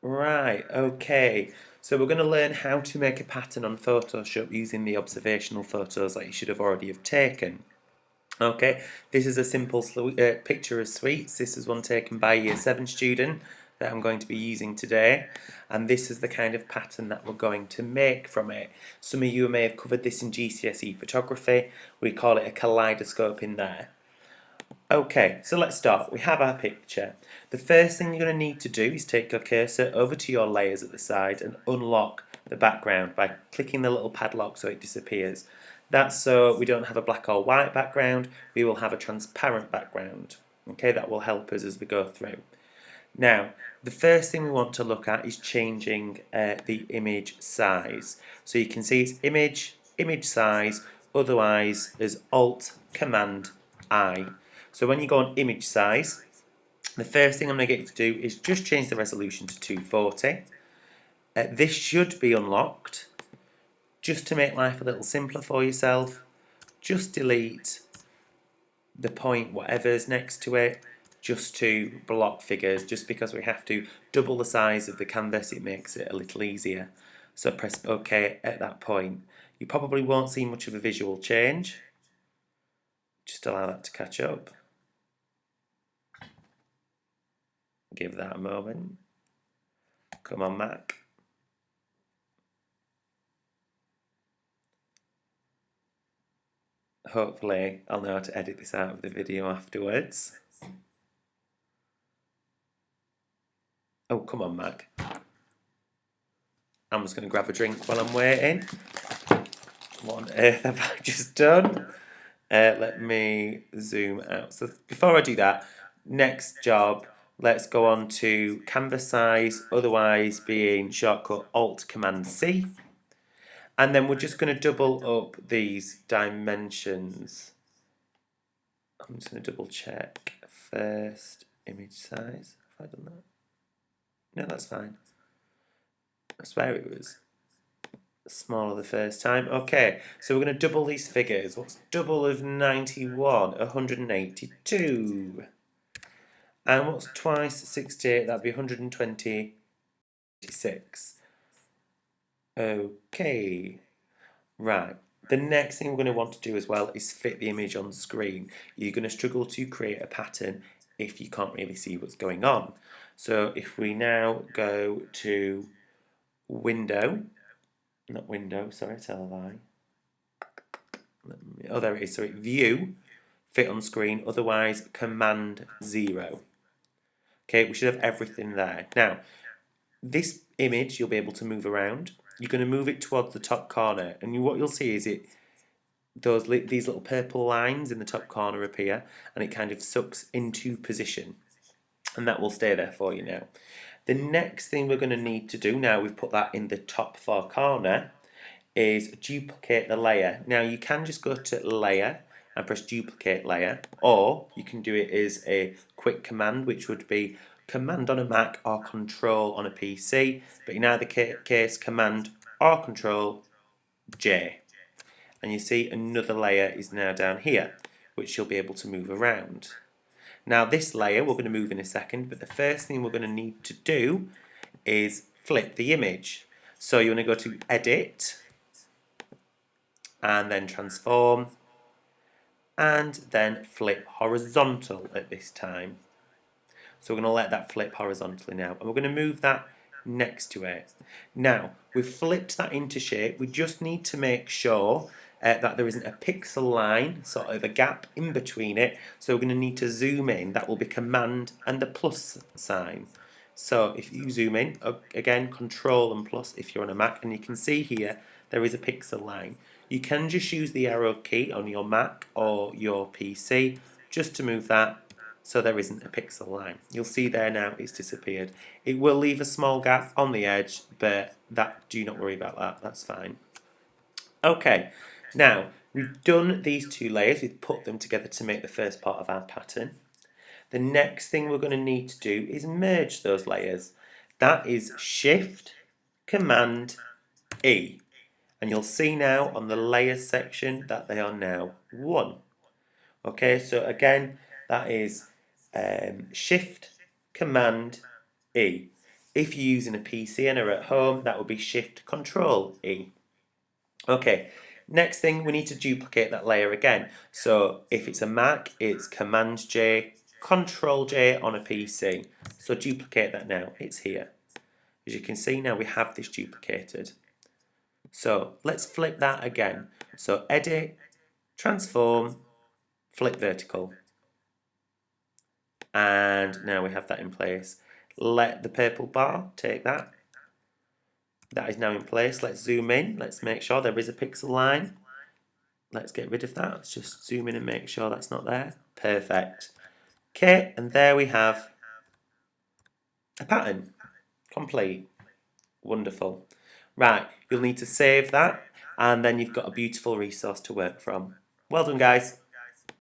Right, okay. So we're going to learn how to make a pattern on Photoshop using the observational photos that you should have already have taken. Okay, this is a simple picture of sweets. This is one taken by a Year 7 student that I'm going to be using today. And this is the kind of pattern that we're going to make from it. Some of you may have covered this in GCSE photography. We call it a kaleidoscope in there. Okay, so let's start. We have our picture. The first thing you're going to need to do is take your cursor over to your layers at the side and unlock the background by clicking the little padlock so it disappears. That's so we don't have a black or white background, we will have a transparent background. Okay, that will help us as we go through. Now, the first thing we want to look at is changing the image size. So you can see it's image size, otherwise there's Alt, Command, I. So when you go on image size, the first thing I'm going to get you to do is just change the resolution to 240. This should be unlocked. Just to make life a little simpler for yourself, just delete the point whatever's next to it just to block figures, just because we have to double the size of the canvas, it makes it a little easier. So press OK at that point. You probably won't see much of a visual change. Just allow that to catch up. Give that a moment. Come on, Mac. Hopefully I'll know how to edit this out of the video afterwards. Oh, come on, Mac. I'm just going to grab a drink while I'm waiting. What on earth have I just done? Let me zoom out. So before I do that, next job, let's go on to canvas size, otherwise being shortcut Alt-Command-C. And then we're just going to double up these dimensions. I'm just going to double check first image size. Have I done that? No, that's fine. I swear it was smaller the first time. Okay, so we're going to double these figures. What's double of 91? 182. And what's twice 68? That'd be 126. Okay. Right. The next thing we're going to want to do as well is fit the image on screen. You're going to struggle to create a pattern if you can't really see what's going on. So if we now go to Window, not Window, sorry, tell a lie. Oh, there it is. Sorry, View, Fit on Screen, otherwise Command 0. Okay, we should have everything there. Now, this image you'll be able to move around. You're going to move it towards the top corner, and what you'll see is these little purple lines in the top corner appear, and it kind of sucks into position, and that will stay there for you now. The next thing we're going to need to do, now we've put that in the top far corner, is duplicate the layer. Now you can just go to Layer and press Duplicate Layer, or you can do it as a quick command, which would be Command on a Mac or Control on a PC, but in either case, Command or Control J. And you see another layer is now down here, which you'll be able to move around. Now this layer we're going to move in a second, but the first thing we're going to need to do is flip the image. So you want to go to Edit, and then Transform, and then flip horizontal at this time. So we're going to let that flip horizontally now, and we're going to move that next to it. Now, we've flipped that into shape. We just need to make sure that there isn't a pixel line, sort of a gap in between it. So we're going to need to zoom in. That will be Command and the plus sign. So if you zoom in, again, Control and plus if you're on a Mac, and you can see here there is a pixel line. You can just use the arrow key on your Mac or your PC just to move that so there isn't a pixel line. You'll see there now it's disappeared. It will leave a small gap on the edge, but do not worry about that, that's fine. Okay, now we've done these two layers, we've put them together to make the first part of our pattern. The next thing we're going to need to do is merge those layers. That is Shift, Command, E. And you'll see now on the layers section that they are now one. Okay, so again, that is Shift, Command, E. If you're using a PC and are at home, that would be Shift Control E. Okay, next thing, we need to duplicate that layer again. So if it's a Mac, it's Command J, Control J on a PC. So duplicate that now, it's here. As you can see now, we have this duplicated. So let's flip that again. So Edit, Transform, Flip Vertical. And now we have that in place. Let the purple bar take that. That is now in place. Let's zoom in. Let's make sure there is a pixel line. Let's get rid of that. Let's just zoom in and make sure that's not there. Perfect. Okay, and there we have a pattern. Complete. Wonderful. Right, you'll need to save that, and then you've got a beautiful resource to work from. Well done, guys.